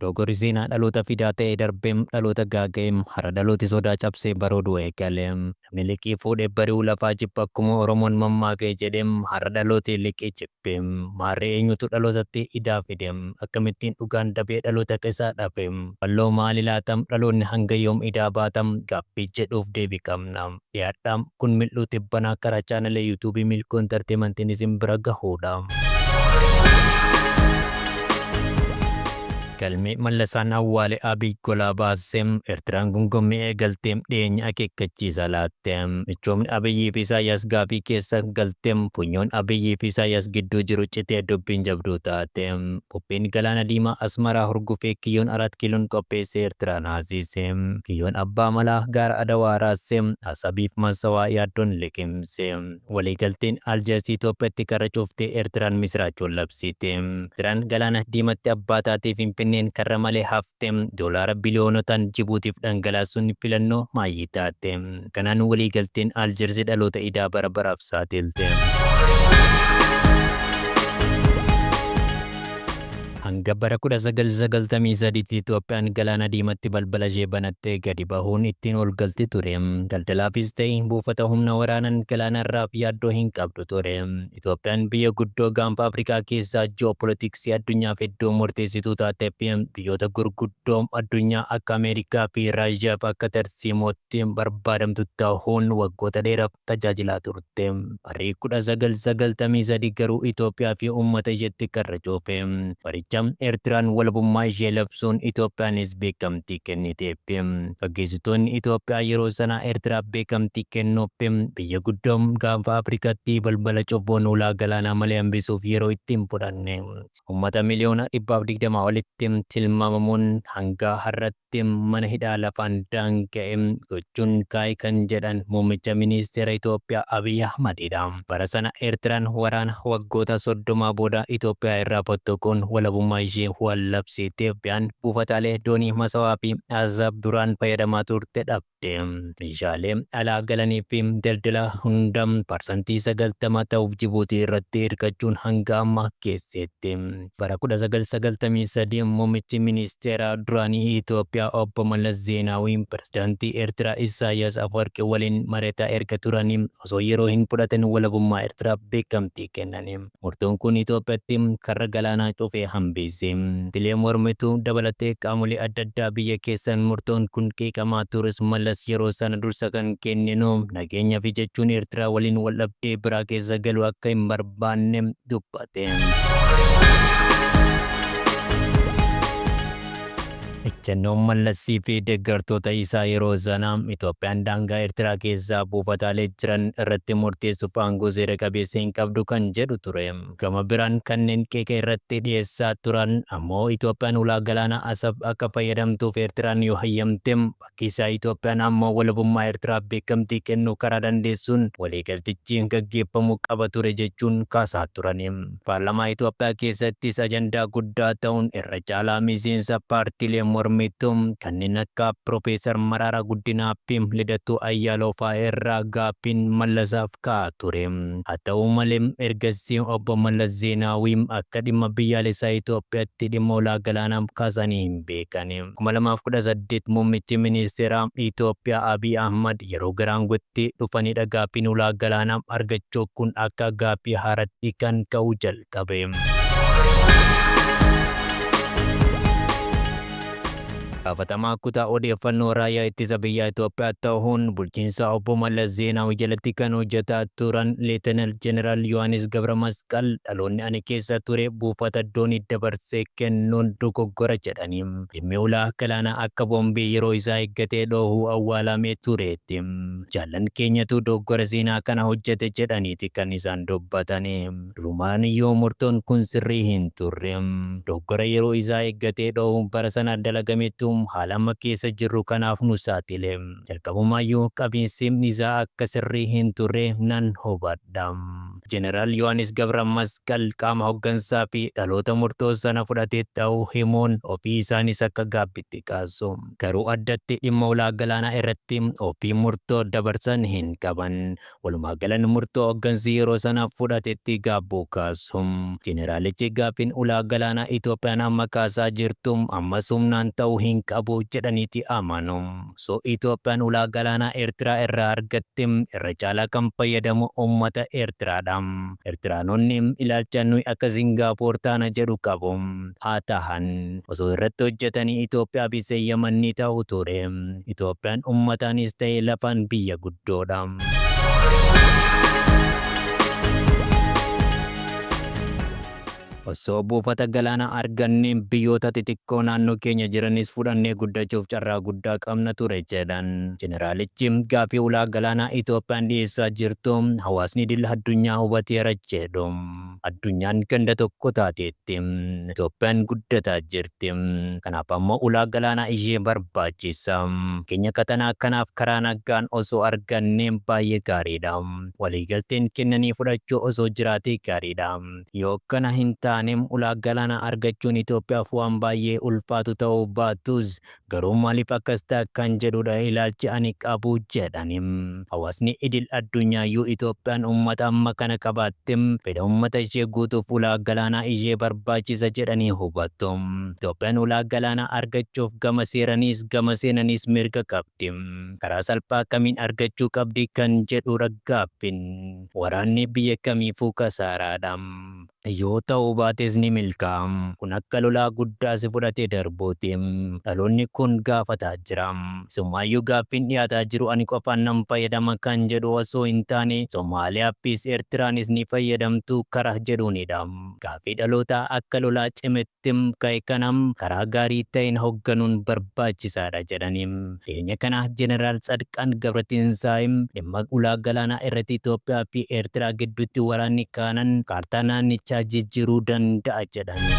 Dogoggorri seenaa dhaloota fidaa ta'ee darbeem dhaloota gaaga'eem hara dhalooti sodaa cabsee barooduu eegaleem. Namni liqii fuudhee bari'uu lafaa jibba akkuma Oromoon mammaakee jedheem hara dhalooti liqii jibbeem. Maarree eenyutu dhalootatti idaa fideem akkamittiin dhugaan dabee dhaloota keessaa dhabeem. Walloo maali laatam dhaloonni hanga yoom idaa baatam gaaffii jedhuuf deebii qabna. Dhiyaadhaam kun mil'uu tibbanaa karaa chaanalee yuutuubii Milkoo Entertainmentiin isin bira gahuudha. Galmee mallasaan awwaale Abiy golaa baaseem Eertiraan gungummee eegalteem dhiyeenya akeekkachiisa laatteem. Michoomni Abiyyii fi Isaayyaas gaaffii keessa galteem funyoon Abiyyii fi Isaayyaas gidduu jiru citee dubbiin jabduu taateem. Qophiin Galaanadiimaa Asmaraa hurgufee kiyyoon 4 kiiloon qopheessee Eertiraan haasiseem. Kiyyoon abbaa malaa gaara adawaa raaseem Asabiif Masawaa yaaddoon liqimseem. Waliigalteen Aljeersii Itoophiyaatti kara cuuftee Eertiraan misiraachoon labsiteem. Eertiraan Galaana Diimaatti abbaa taatee Finfinnee karra malee hafteem doolaara biliyoonotaan Jibuutiif dhangalaasuun filannoo maayyii taateem. Kanaan waliigalteen Aljeersii dhaloota idaa bara baraaf saaxilteem. Hanga bara 1993 Itoophiyaan Galaana Diimaatti balbala ishee banattee gadi bahuun ittiin ol galti ture. Daldalaafis ta'e buufata humna waraanaan galaanarraaf yaaddoo hin qabdu ture. Itoophiyaan biyya guddoo gaanfa Afrikaa keessaa Geopoliticsii addunyaaf iddoo murteessituu taateef biyyoota gurguddoo addunyaa akka Ameerikaa fi Raashiyaaf akka tarsiimootti barbaadamtu ta'uun waggoota dheeraaf tajaajilaa turte. Barri 1993 garuu Itoophiyaa fi uummata isheetti karra coofe. Eertiraan walabummaa ishee labsuun Itoophiyaanis beekamtii kenniteef. Gaggeessitoonni Itoophiyaa yeroo sana Eertiraaf beekamtii kennuuf biyya guddoo gaanfa Afrikaatti balbala cufuun ulaagalaanaa malee hambisuuf yeroo ittiin fudhanne. Uummata miliyoona 120 olitti tilmaamamuun hanga har'atti mana hidhaa lafaan daanga'e gochuun kaa'e kan jedhan muummicha ministeera Itoophiyaa Abiy Ahmadidha. Bara sana Eertiraan waraana waggoota 30 booda Itoophiyaa irraa fottoquun walabummaa ishee waan labsiteef Itoophiyaan buufataalee doonii Masawaa fi Asab duraan fayyadamaa turte dhabde. Meeshaalee alaa galanii fi daldala hunda parsantii 90 ta'uuf Jibuutii irratti hirkachuun hanga amma keessetti. Bara 1993 muummichi ministeera duraanii Itoophiyaa obbo Mallas Zeenaawiin pirezidaantii Eertiraa Isaayyaas Afwerqii waliin mari'ataa erga turanii osoo yeroo hin fudhatin walabummaa Eertiraaf beekamtii kennani. Murtoon kun Itoophiyaatti karra galaanaa cufee hambise. Dilee mormituu dabalatee qaamolee adda addaa biyya keessan murtoon kun qeeqamaa tures Mallas yeroo sana dursa kan kenninu nageenyaa fi jechuun Eertiraa waliin wal dhabdee biraa keessa galuu akka hin barbaanne dubbate. Ejjennoon Mallasii fi deeggartoota isaa yeroo sana Itoophiyaan daangaa Eertiraa keessaa buufataalee jiran irratti murteessuuf aangoo seera qabeessa hin qabdu kan jedhu ture. Gama biraan kanneen qeeqa irratti dhiyeessaa turan ammoo Itoophiyaan ulaagalaanaa Asab akka fayyadamtuuf Eertiraan yoo hayyamte bakki isaa Itoophiyaan ammoo walabummaa Eertiraaf beekamtii kennuu karaa dandeessuun waliigaltichi gaggeeffamuu qaba ture jechuun kaasaa turan. Paarlamaa Itoophiyaa keessattis ajandaa guddaa ta'uun irra caalaa miseensa paartiilee mormituu kanneen akka Profeesar Mararaa Guddinaa fi Lidatuu Ayyaaloo fa'aa irraa gaaffiin Mallasaaf ka'aa ture. Haa ta'u malee ergasii obbo Mallas Zeenaawii akka dhimma biyyaalessaa Itoophiyaatti dhimma ulaagalaanaa kaasanii hin beekan. 2018 muummichi ministeera Itoophiyaa Abiy Ahmad yeroo garaangootti dhufanidha gaaffiin ulaagalaanaa argachuu kun akka gaaffii haaraatti kan ka'uu jalqabe. Gaafatamaa kutaa odeeffannoo raayyaa ittisa biyyaa Itoophiyaa ta'uun bulchiinsa obbo Mallas Zeenaawii jalatti kan hojjetaa turan Leetenaal Jeneraal Yohaannis Gabramasqal dhaloonni ani keessa ture buufata doonii dabarsee kennuun dogoggora jedhanii. Dhimmi ulaagalaanaa akka boombii yeroo isaa eeggatee dhoohuu awwaalamee tureetti. Jaallan keenyatu dogoggora seenaa kana hojjete jedhaniiti kan isaan dubbatani. Durumaan yoo murtoon kun sirrii hin turre. Dogoggora yeroo isaa eeggatee dhoohuun bara sana dalagameetu jirtuun haala amma keessa jirru kanaaf nu saaxile. Jalqabumayyuu qabiinsi isaa akka sirrii hin turre nan hubadha. Jeneraal Yohaannis Gabra Masqal qaama hooggansaa fi dhaloota murtoo sana fudhatee ta'uu himuun ofii isaanis akka gaabbitti kaasu. Garuu addatti dhimma ulaagalaanaa irratti ofii murtoo dabarsan hin qaban. Walumaagalatti murtoo hooggansi yeroo sana fudhatetti gaabbuu kaasu. Jeneraalichi gaaffiin ulaagalaanaa Itoophiyaan amma kaasaa jirtu ammas humnaan ta'uu hin qabu jedhaniiti amanu. So Itoophiyaan ulaagalaanaa Eertiraa irraa argatte irra caalaa kan fayyadamu uummata Eertiraadha. Eertiraanonni ilaalcha nuyi akka Singaapoor taana jedhu qabu. Haa ta'an osoo irratti hojjetanii Itoophiyaaf eeyyaman ni ta'u ture. Itoophiyaan uummataanis ta'ee lafaan biyya guddoodha. Osoo buufata galaanaa argannee biyyoota xixiqqoo naannoo keenya jiranis fudhannee guddachuuf carraa guddaa qabna ture jedhan. Jeneraalichi gaaffii ulaagalaanaa Itoophiyaan dhiyeessaa jirtu hawaasni idil addunyaa hubateera jedhu. Addunyaan ganda tokko taateetti. Itoophiyaan guddataa jirti. Kanaaf ammoo ulaagalaanaa ishee barbaachisa. Keenya qatanaa kanaaf karaa nagaan osoo argannee baay'ee gaariidha. Waliigalteen kennanii fudhachuu osoo jiraatee gaariidha. Yoo kana hin taanem ulaagalaanaa argachuun Itoophiyaaf waan baay'ee ulfaatu ta'uu baatus garuu maaliif akkas ta'a kan jedhudha ilaalchi ani qabu jedhanim. Hawaasni idil addunyaayyuu Itoophiyaan uummata amma kana qabaatte fedha uummata ishee guutuuf ulaagalaanaa ishee barbaachisa jedhanii hubatu. Itoophiyaan ulaagalaanaa argachuuf gama seeraniis gama seenaniis mirga qabdi. Karaa salphaa kamiin argachuu qabdi kan jedhudha gaaffiin. Waraanni biyya kamiifuu kasaaraadha. Yoo ta'uu baates ni milkaa'a. Kun akka lolaa guddaa si fudhatee darbuuti. Dhaloonni kun gaafataa jira. Sumaayyuu gaaffiin dhiyaataa jiru ani qofaan nan fayyadama kan jedhu osoo hin taane Somaaliyaafis Eertiraanis ni fayyadamtu karaa jedhuunidha. Gaaffii dhalootaa akka lolaa cimetti ka'e kanam karaa gaarii ta'een hoogganuun barbaachisaadha jedhaniim. Dhiyeenya kana Jeneraal ጻድቃን Gabratintsaa'im dhimma ulaagalaanaa irratti Itoophiyaa fi Eertiraa gidduutti waraanni kaanan kaartaa naannichaa jijjiiruu danda'a jedhani.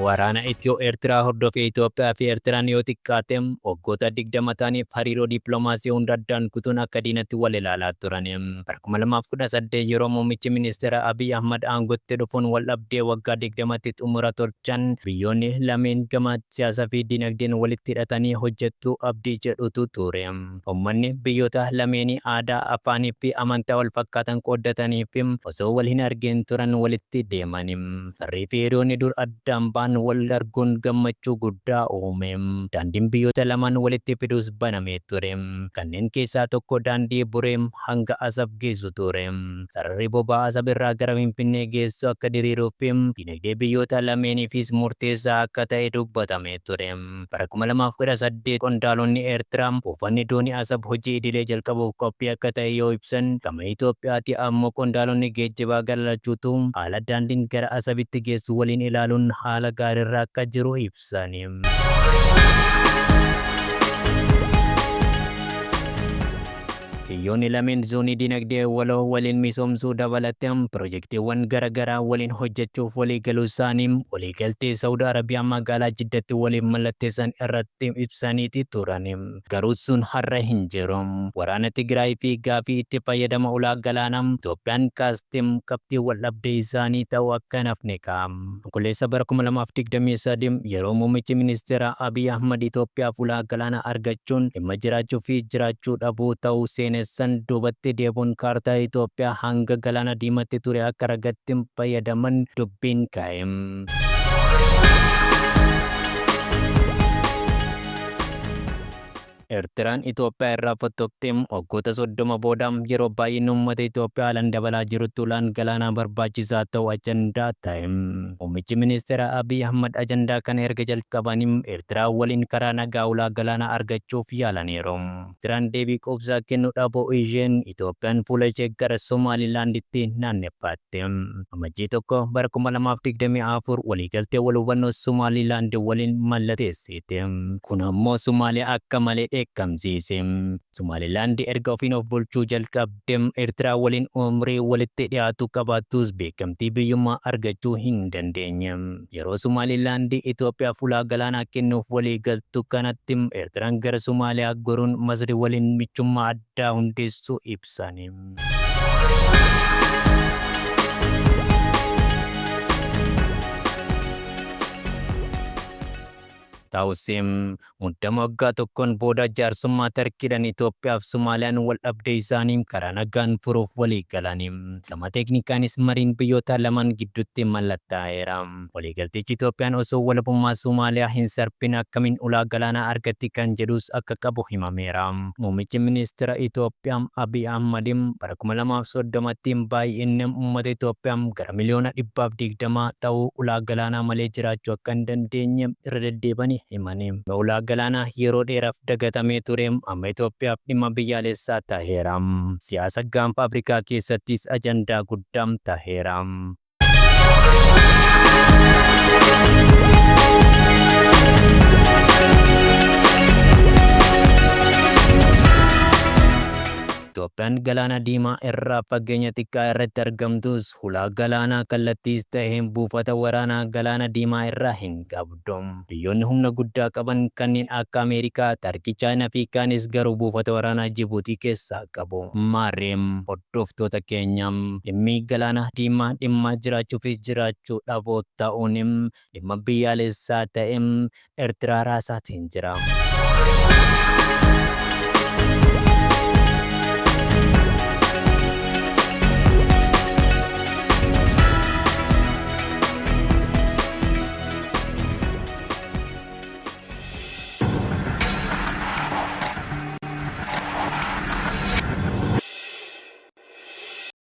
Waraana Eertiraa hordofee Itoophiyaa fi Eertiraan yoo xiqqaate waggoota 20 ta'aniif hariiroo dippiloomaasii hunda addaan kutuun akka diinatti wal ilaalaa turan. Bara 2018 yeroo muummichi ministeera Abiy Ahmad aangootti dhufuun wal dhabdee waggaa 20tti xumura tolchan biyyoonni lameen gama siyaasaa fi dinagdeen walitti hidhatanii hojjechuu abdii jedhutu ture. Uummanni biyyoota lameenii aadaa, afaanii fi amantaa wal fakkaatan qooddatanii fi osoo wal hin argin turan walitti deeman. Sarrii fi hiriyoonni dur addaan ba'an wal arguun gammachuu guddaa uume. Daandiin biyyoota lamaan walitti fiduus banamee ture. Kanneen keessaa tokko daandii Buree hanga Asab geessu ture. Sararri boba'aa Asab irraa gara Finfinnee geessu akka diriiruu fi dinagdee biyyoota lameeniifis murteessaa akka ta'e dubbatamee ture. Bara 2018 qondaalonni Eertiraa buufanni doonii Asab hojii idilee jalqabuuf qophii akka ta'e yoo ibsan gama Itoophiyaatti ammoo qondaalonni geejjibaa galchuutu haala daandiin gara Asabitti geessu waliin ilaaluun haala gaarirraa akka jiru ibsani. Biyyoonni lameen zoonii dinagdee waloo waliin misoomsuu dabalatee piroojeektiiwwan garaagaraa waliin hojjechuuf walii galuu isaanii waliigaltee Saawud Arabiyaa magaalaa Jiddatti waliin mallatteessan irratti ibsaniiti turan. Garuu sun har'a hin jiru. Waraana Tigraay fi gaaffii itti fayyadama ulaagalaanaa Itoophiyaan kaastee qabxii wal dhabdee isaanii ta'uu akka hin hafne ka'a. Onkololeessa bara 2023 yeroo muummichi ministeera Abiy Ahmad Itoophiyaaf ulaagalaanaa argachuun dhimma jiraachuu fi jiraachuu dhabuu ta'uu seenessan duubatti deebuun kaartaa Itoophiyaa hanga galaana diimaatti ture akka ragaatti fayyadaman dubbiin ka'e. Eertiraan Itoophiyaa irraa fottoqtee waggoota 30 booda yeroo baay'een uummata Itoophiyaa haalaan dabalaa jirutti ulaagalaanaa barbaachisaa ta'uu ajandaa ta'e. Muummichi ministeera Abiy Ahmad ajandaa kana erga jalqabanii Eertiraa waliin karaa nagaa ulaagalaanaa argachuuf yaalaniiru. Eertiraan deebii quubsaa kennuu dhabuu isheen Itoophiyaan fuula ishee gara Somaalilaanditti naanneffatte. Amajjii 1 bara 2024 waliigaltee wal hubannoo Somaalilaand waliin mallatteessite. Kun ammoo Somaaliyaa akka malee dheekkamsiise. Somaliland erga ofiin of bulchuu jalqabdee Eertiraa waliin umrii walitti dhiyaatu qabaattus beekamtii biyyummaa argachuu hin dandeenye. Yeroo Somaliland Itoophiyaaf ulaagalaanaa kennuuf walii galtu kanatti Eertiraan gara Somaaliyaa goruun Masri waliin michummaa addaa hundeessuu ibsani. Ta'usim muddama waggaa tokkoon booda jaarsummaa Tarkiidhaan Itoophiyaaf Somaaliyaan wal dhabdee isaanii karaa nagaan furuuf walii galani. Gama teeknikaanis mariin biyyoota lamaan gidduutti mallattaa'eera. Waliigaltichi Itoophiyaan osoo walabummaa Somaaliyaa hin sarbiin akkamiin ulaagalaanaa argatti kan jedhus akka qabu himameera. Muummichi ministeera Itoophiyaa Abiy Ahmad bara 2030tti baay'inni uummata Itoophiyaa gara miliyoona 120 ta'uu ulaagalaanaa malee jiraachuu akka hin dandeenye irra deddeebanii himani. Ulaagalaanaa yeroo dheeraaf dagatamee ture amma Itoophiyaaf dhimma biyyaalessaa ta'eera. Siyaasa gaanfa Afrikaa keessattis ajandaa guddaa ta'eera. Itoophiyaan galaana diimaa irraa fageenya xiqqaa irratti argamtus ulaagalaanaa kallattiis ta'een buufata waraanaa galaana diimaa irraa hin qabdu. Biyyoonni humna guddaa qaban kanneen akka Ameerikaa, Tarkii, Chaayinaa fi kaanis garuu buufata waraanaa Jibuutii keessaa qabu. Maarreem hordoftoota keenya dhimmi galaana diimaa dhimma jiraachuu fi jiraachuu dhabuu ta'uun dhimma biyyaalessaa ta'een Eertiraa raasaatiin jira.